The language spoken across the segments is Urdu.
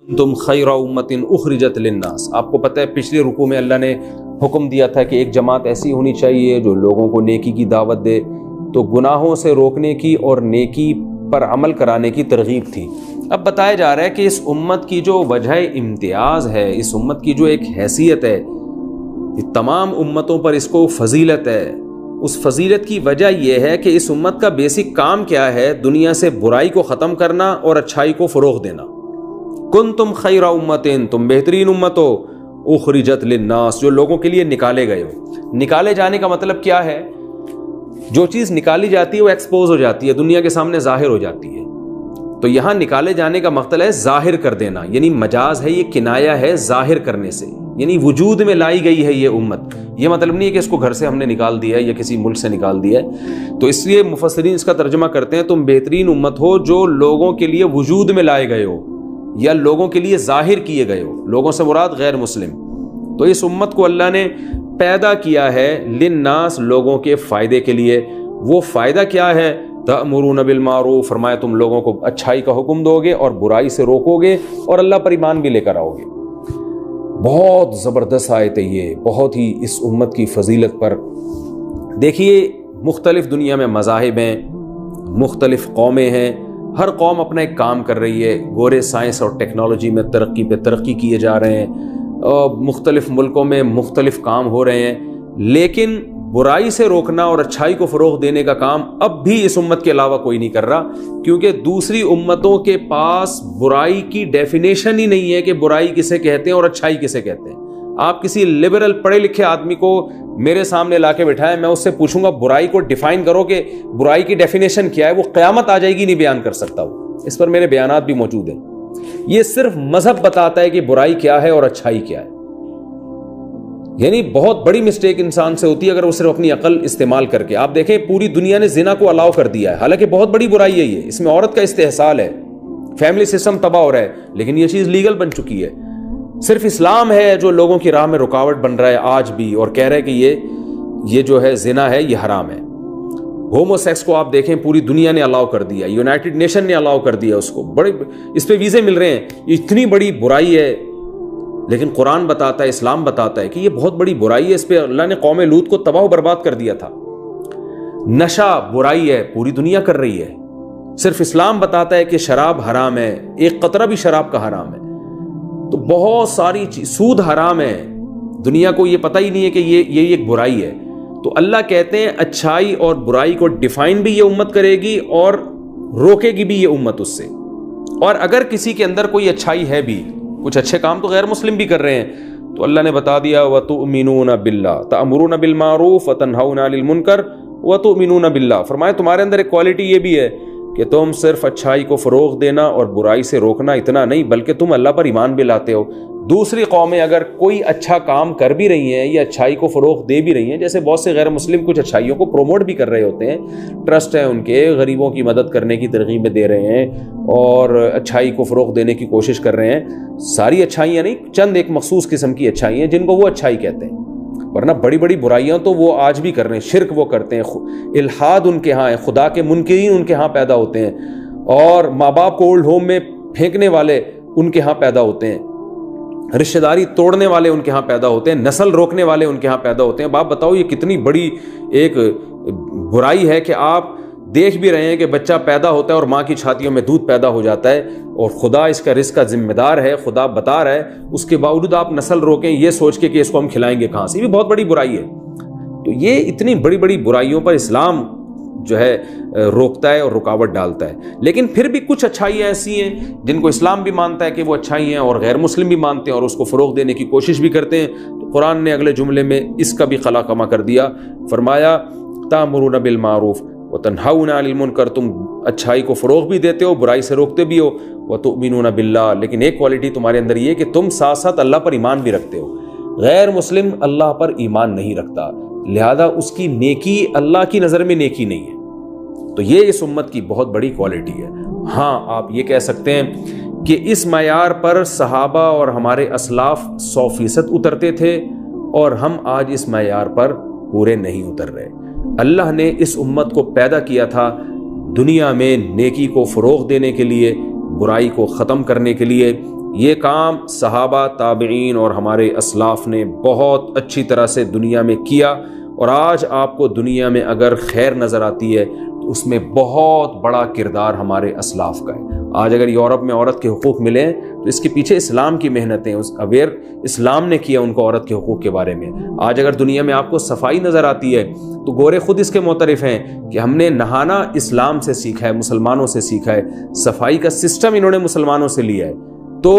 تم خیر امت اخرجت للناس. آپ کو پتہ ہے پچھلے رکوع میں اللہ نے حکم دیا تھا کہ ایک جماعت ایسی ہونی چاہیے جو لوگوں کو نیکی کی دعوت دے، تو گناہوں سے روکنے کی اور نیکی پر عمل کرانے کی ترغیب تھی. اب بتایا جا رہا ہے کہ اس امت کی جو وجہ امتیاز ہے، اس امت کی جو ایک حیثیت ہے، تمام امتوں پر اس کو فضیلت ہے. اس فضیلت کی وجہ یہ ہے کہ اس امت کا بیسک کام کیا ہے؟ دنیا سے برائی کو ختم کرنا اور اچھائی کو فروغ دینا. کنتم خیر امت، تم بہترین امت ہو، اخرجت للناس، جو لوگوں کے لیے نکالے گئے ہو. نکالے جانے کا مطلب کیا ہے؟ جو چیز نکالی جاتی ہے وہ ایکسپوز ہو جاتی ہے، دنیا کے سامنے ظاہر ہو جاتی ہے. تو یہاں نکالے جانے کا مطلب ہے ظاہر کر دینا، یعنی مجاز ہے، یہ کنایہ ہے ظاہر کرنے سے، یعنی وجود میں لائی گئی ہے یہ امت. یہ مطلب نہیں ہے کہ اس کو گھر سے ہم نے نکال دیا ہے یا کسی ملک سے نکال دیا ہے. تو اس لیے مفسرین اس کا ترجمہ کرتے ہیں تم بہترین امت ہو جو لوگوں کے لیے وجود میں لائے گئے ہو یا لوگوں کے لیے ظاہر کیے گئے ہو. لوگوں سے مراد غیر مسلم. تو اس امت کو اللہ نے پیدا کیا ہے للناس، لوگوں کے فائدے کے لیے. وہ فائدہ کیا ہے؟ تأمرون بالمعروف، فرمایا تم لوگوں کو اچھائی کا حکم دو گے اور برائی سے روکو گے اور اللہ پر ایمان بھی لے کر آؤ گے. بہت زبردست آیت ہے یہ، بہت ہی اس امت کی فضیلت پر. دیکھیے مختلف دنیا میں مذاہب ہیں، مختلف قومیں ہیں، ہر قوم اپنا ایک کام کر رہی ہے. گورے سائنس اور ٹیکنالوجی میں ترقی پہ ترقی کیے جا رہے ہیں، مختلف ملکوں میں مختلف کام ہو رہے ہیں، لیکن برائی سے روکنا اور اچھائی کو فروغ دینے کا کام اب بھی اس امت کے علاوہ کوئی نہیں کر رہا، کیونکہ دوسری امتوں کے پاس برائی کی ڈیفینیشن ہی نہیں ہے کہ برائی کسے کہتے ہیں اور اچھائی کسے کہتے ہیں. آپ کسی لبرل پڑھے لکھے آدمی کو میرے سامنے لا کے بٹھائیں، میں اس سے پوچھوں گا برائی کو ڈیفائن کرو کہ برائی کی ڈیفینیشن کیا ہے، وہ قیامت آ جائے گی نہیں بیان کر سکتا. وہ اس پر میرے بیانات بھی موجود ہیں. یہ صرف مذہب بتاتا ہے کہ برائی کیا ہے اور اچھائی کیا ہے. یعنی بہت بڑی مسٹیک انسان سے ہوتی ہے اگر وہ صرف اپنی عقل استعمال کر کے. آپ دیکھیں پوری دنیا نے زنا کو الاؤ کر دیا ہے، حالانکہ بہت بڑی برائی ہے یہ، اس میں عورت کا استحصال ہے، فیملی سسٹم تباہ ہو رہا ہے، لیکن یہ چیز لیگل بن چکی ہے. صرف اسلام ہے جو لوگوں کی راہ میں رکاوٹ بن رہا ہے آج بھی، اور کہہ رہا ہے کہ یہ جو ہے زنا ہے، یہ حرام ہے. ہومو سیکس کو آپ دیکھیں پوری دنیا نے الاؤ کر دیا، یونائٹڈ نیشن نے الاؤ کر دیا اس کو، بڑے اس پہ ویزے مل رہے ہیں. یہ اتنی بڑی برائی ہے، لیکن قرآن بتاتا ہے، اسلام بتاتا ہے کہ یہ بہت بڑی برائی ہے. اس پہ اللہ نے قوم لوط کو تباہ و برباد کر دیا تھا. نشہ برائی ہے، پوری دنیا کر رہی ہے. صرف اسلام بتاتا ہے کہ شراب حرام ہے، ایک قطرہ بھی شراب کا حرام ہے. تو بہت ساری سود حرام ہے، دنیا کو یہ پتہ ہی نہیں ہے کہ یہ ایک برائی ہے. تو اللہ کہتے ہیں اچھائی اور برائی کو ڈیفائن بھی یہ امت کرے گی اور روکے گی بھی یہ امت اس سے. اور اگر کسی کے اندر کوئی اچھائی ہے بھی، کچھ اچھے کام تو غیر مسلم بھی کر رہے ہیں، تو اللہ نے بتا دیا وَتُؤْمِنُونَ بِاللَّهِ تَأْمُرُونَ بِالْمَعْرُوفِ وَتَنْهَوْنَ عَنِ الْمُنكَرِ وَتُؤْمِنُونَ بِاللَّهِ. فرمایا تمہارے اندر ایک کوالٹی یہ بھی ہے کہ تم صرف اچھائی کو فروغ دینا اور برائی سے روکنا اتنا نہیں، بلکہ تم اللہ پر ایمان بھی لاتے ہو. دوسری قومیں اگر کوئی اچھا کام کر بھی رہی ہیں یا اچھائی کو فروغ دے بھی رہی ہیں، جیسے بہت سے غیر مسلم کچھ اچھائیوں کو پروموٹ بھی کر رہے ہوتے ہیں، ٹرسٹ ہیں ان کے، غریبوں کی مدد کرنے کی ترغیبیں دے رہے ہیں اور اچھائی کو فروغ دینے کی کوشش کر رہے ہیں. ساری اچھائیاں نہیں، چند ایک مخصوص قسم کی اچھائی ہیں جن کو وہ اچھائی کہتے ہیں، ورنہ بڑی بڑی برائیاں تو وہ آج بھی کر رہے ہیں. شرک وہ کرتے ہیں، الحاد ان کے ہاں ہے، خدا کے منکرین ان کے ہاں پیدا ہوتے ہیں، اور ماں باپ کو اولڈ ہوم میں پھینکنے والے ان کے ہاں پیدا ہوتے ہیں، رشتہ داری توڑنے والے ان کے ہاں پیدا ہوتے ہیں، نسل روکنے والے ان کے ہاں پیدا ہوتے ہیں. باپ بتاؤ یہ کتنی بڑی ایک برائی ہے کہ آپ دیکھ بھی رہے ہیں کہ بچہ پیدا ہوتا ہے اور ماں کی چھاتیوں میں دودھ پیدا ہو جاتا ہے، اور خدا اس کا رزق کا ذمہ دار ہے، خدا بتا رہا ہے، اس کے باوجود آپ نسل روکیں یہ سوچ کے کہ اس کو ہم کھلائیں گے کہاں سے. یہ بھی بہت بڑی برائی ہے. تو یہ اتنی بڑی بڑی برائیوں پر اسلام جو ہے روکتا ہے اور رکاوٹ ڈالتا ہے. لیکن پھر بھی کچھ اچھائیاں ایسی ہیں جن کو اسلام بھی مانتا ہے کہ وہ اچھائی ہیں، اور غیر مسلم بھی مانتے ہیں اور اس کو فروغ دینے کی کوشش بھی کرتے ہیں. تو قرآن نے اگلے جملے میں اس کا بھی خلا کما کر دیا. فرمایا تأمرون بالمعروف وتنہون عن المنکر، تم اچھائی کو فروغ بھی دیتے ہو، برائی سے روکتے بھی ہو. وتؤمنون باللہ، لیکن ایک کوالٹی تمہارے اندر یہ کہ تم ساتھ ساتھ اللہ پر ایمان بھی رکھتے ہو. غیر مسلم اللہ پر ایمان نہیں رکھتا، لہذا اس کی نیکی اللہ کی نظر میں نیکی نہیں ہے. تو یہ اس امت کی بہت بڑی کوالٹی ہے. ہاں آپ یہ کہہ سکتے ہیں کہ اس معیار پر صحابہ اور ہمارے اسلاف 100% اترتے تھے، اور ہم آج اس معیار پر پورے نہیں اتر رہے. اللہ نے اس امت کو پیدا کیا تھا دنیا میں نیکی کو فروغ دینے کے لیے، برائی کو ختم کرنے کے لیے. یہ کام صحابہ، تابعین اور ہمارے اسلاف نے بہت اچھی طرح سے دنیا میں کیا، اور آج آپ کو دنیا میں اگر خیر نظر آتی ہے تو اس میں بہت بڑا کردار ہمارے اسلاف کا ہے۔ آج اگر یورپ میں عورت کے حقوق ملیں تو اس کے پیچھے اسلام کی محنتیں، اویئر اسلام نے کیا ان کو عورت کے حقوق کے بارے میں۔ آج اگر دنیا میں آپ کو صفائی نظر آتی ہے تو گورے خود اس کے معترف ہیں کہ ہم نے نہانا اسلام سے سیکھا ہے، مسلمانوں سے سیکھا ہے، صفائی کا سسٹم انہوں نے مسلمانوں سے لیا ہے۔ تو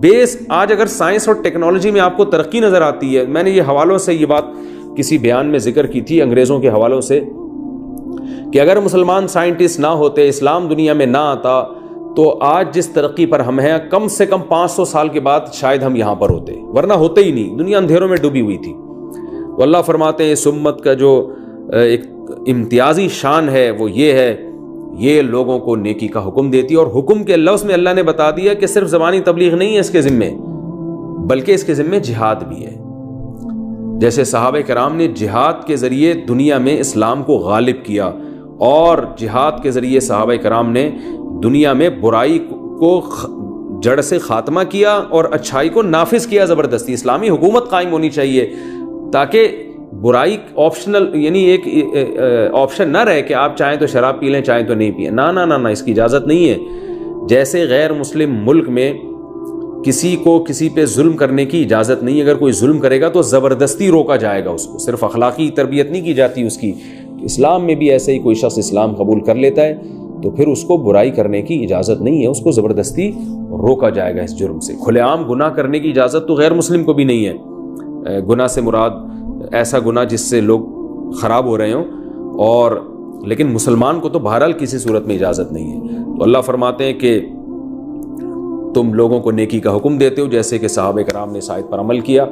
بیس آج اگر سائنس اور ٹیکنالوجی میں آپ کو ترقی نظر آتی ہے، میں نے یہ حوالوں سے یہ بات کسی بیان میں ذکر کی تھی انگریزوں کے حوالوں سے، کہ اگر مسلمان سائنٹسٹ نہ ہوتے، اسلام دنیا میں نہ آتا، تو آج جس ترقی پر ہم ہیں کم سے کم 500 سال کے بعد شاید ہم یہاں پر ہوتے، ورنہ ہوتے ہی نہیں، دنیا اندھیروں میں ڈوبی ہوئی تھی۔ تو اللہ فرماتے ہیں اس امت کا جو ایک امتیازی شان ہے وہ یہ ہے، یہ لوگوں کو نیکی کا حکم دیتی ہے، اور حکم کے لفظ میں اللہ نے بتا دیا کہ صرف زبانی تبلیغ نہیں ہے اس کے ذمے، بلکہ اس کے ذمے جہاد بھی ہے۔ جیسے صحابہ کرام نے جہاد کے ذریعے دنیا میں اسلام کو غالب کیا، اور جہاد کے ذریعے صحابہ کرام نے دنیا میں برائی کو جڑ سے خاتمہ کیا اور اچھائی کو نافذ کیا زبردستی۔ اسلامی حکومت قائم ہونی چاہیے تاکہ برائی آپشنل، یعنی ایک آپشن نہ رہے کہ آپ چاہیں تو شراب پی لیں چاہیں تو نہیں پئیں، نہ، اس کی اجازت نہیں ہے۔ جیسے غیر مسلم ملک میں کسی کو کسی پہ ظلم کرنے کی اجازت نہیں، اگر کوئی ظلم کرے گا تو زبردستی روکا جائے گا، اس کو صرف اخلاقی تربیت نہیں کی جاتی اس کی۔ اسلام میں بھی ایسے ہی کوئی شخص اسلام قبول کر لیتا ہے تو پھر اس کو برائی کرنے کی اجازت نہیں ہے، اس کو زبردستی روکا جائے گا اس جرم سے۔ کھلے عام گناہ کرنے کی اجازت تو غیر مسلم کو بھی نہیں ہے۔ گناہ سے مراد ایسا گناہ جس سے لوگ خراب ہو رہے ہوں، اور لیکن مسلمان کو تو بہرحال کسی صورت میں اجازت نہیں ہے۔ تو اللہ فرماتے ہیں کہ تم لوگوں کو نیکی کا حکم دیتے ہو، جیسے کہ صحابہ کرام نے اس آیت پر عمل کیا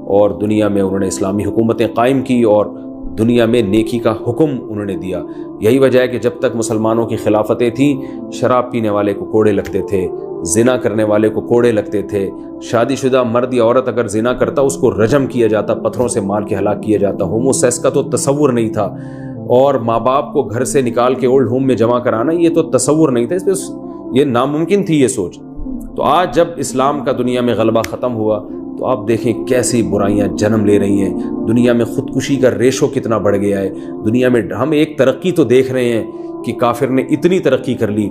اور دنیا میں انہوں نے اسلامی حکومتیں قائم کی اور دنیا میں نیکی کا حکم انہوں نے دیا۔ یہی وجہ ہے کہ جب تک مسلمانوں کی خلافتیں تھیں، شراب پینے والے کو کوڑے لگتے تھے، زنا کرنے والے کو کوڑے لگتے تھے، شادی شدہ مرد یا عورت اگر زنا کرتا اس کو رجم کیا جاتا، پتھروں سے مار کے ہلاک کیا جاتا۔ ہومو سیکس کا تو تصور نہیں تھا، اور ماں باپ کو گھر سے نکال کے اولڈ ہوم میں جمع کرانا یہ تو تصور نہیں تھا، اس پہ یہ ناممکن تھی یہ سوچ۔ تو آج جب اسلام کا دنیا میں غلبہ ختم ہوا تو آپ دیکھیں کیسی برائیاں جنم لے رہی ہیں، دنیا میں خودکشی کا ریشو کتنا بڑھ گیا ہے۔ دنیا میں ہم ایک ترقی تو دیکھ رہے ہیں کہ کافر نے اتنی ترقی کر لی،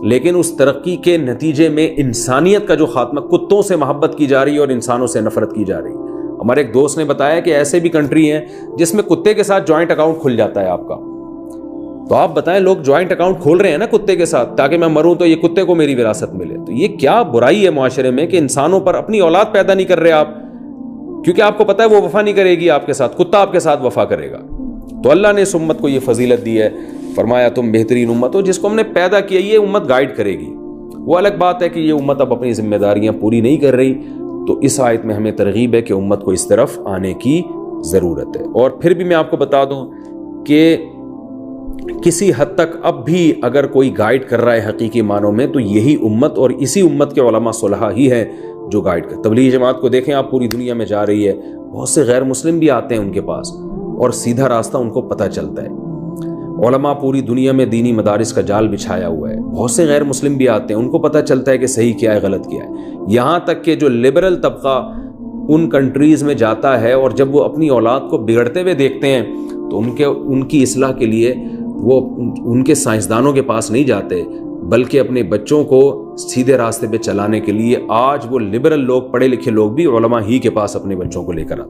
لیکن اس ترقی کے نتیجے میں انسانیت کا جو خاتمہ، کتوں سے محبت کی جا رہی ہے اور انسانوں سے نفرت کی جا رہی ہے۔ ہمارے ایک دوست نے بتایا کہ ایسے بھی کنٹری ہیں جس میں کتے کے ساتھ جوائنٹ اکاؤنٹ کھل جاتا ہے آپ کا۔ تو آپ بتائیں، لوگ جوائنٹ اکاؤنٹ کھول رہے ہیں نا کتے کے ساتھ تاکہ میں مروں تو یہ کتے کو میری وراثت ملے۔ تو یہ کیا برائی ہے معاشرے میں کہ انسانوں پر اپنی اولاد پیدا نہیں کر رہے آپ، کیونکہ آپ کو پتہ ہے وہ وفا نہیں کرے گی آپ کے ساتھ، کتا آپ کے ساتھ وفا کرے گا۔ تو اللہ نے اس امت کو یہ فضیلت دی ہے، فرمایا تم بہترین امت ہو، جس کو ہم نے پیدا کیا یہ امت گائیڈ کرے گی۔ وہ الگ بات ہے کہ یہ امت اب اپنی ذمہ داریاں پوری نہیں کر رہی، تو اس آیت میں ہمیں ترغیب ہے کہ امت کو اس طرف آنے کی ضرورت ہے۔ اور پھر بھی میں آپ کو بتا دوں کہ کسی حد تک اب بھی اگر کوئی گائیڈ کر رہا ہے حقیقی معنوں میں تو یہی امت اور اسی امت کے علماء صلحاء ہی ہیں جو گائیڈ کر۔ تبلیغ جماعت کو دیکھیں آپ، پوری دنیا میں جا رہی ہے، بہت سے غیر مسلم بھی آتے ہیں ان کے پاس اور سیدھا راستہ ان کو پتہ چلتا ہے۔ علماء پوری دنیا میں دینی مدارس کا جال بچھایا ہوا ہے، بہت سے غیر مسلم بھی آتے ہیں، ان کو پتہ چلتا ہے کہ صحیح کیا ہے غلط کیا ہے۔ یہاں تک کہ جو لبرل طبقہ ان کنٹریز میں جاتا ہے اور جب وہ اپنی اولاد کو بگڑتے ہوئے دیکھتے ہیں تو ان کی اصلاح کے لیے وہ ان کے سائنسدانوں کے پاس نہیں جاتے، بلکہ اپنے بچوں کو سیدھے راستے پہ چلانے کے لیے آج وہ لبرل لوگ، پڑھے لکھے لوگ بھی علماء ہی کے پاس اپنے بچوں کو لے کر آتے ہیں۔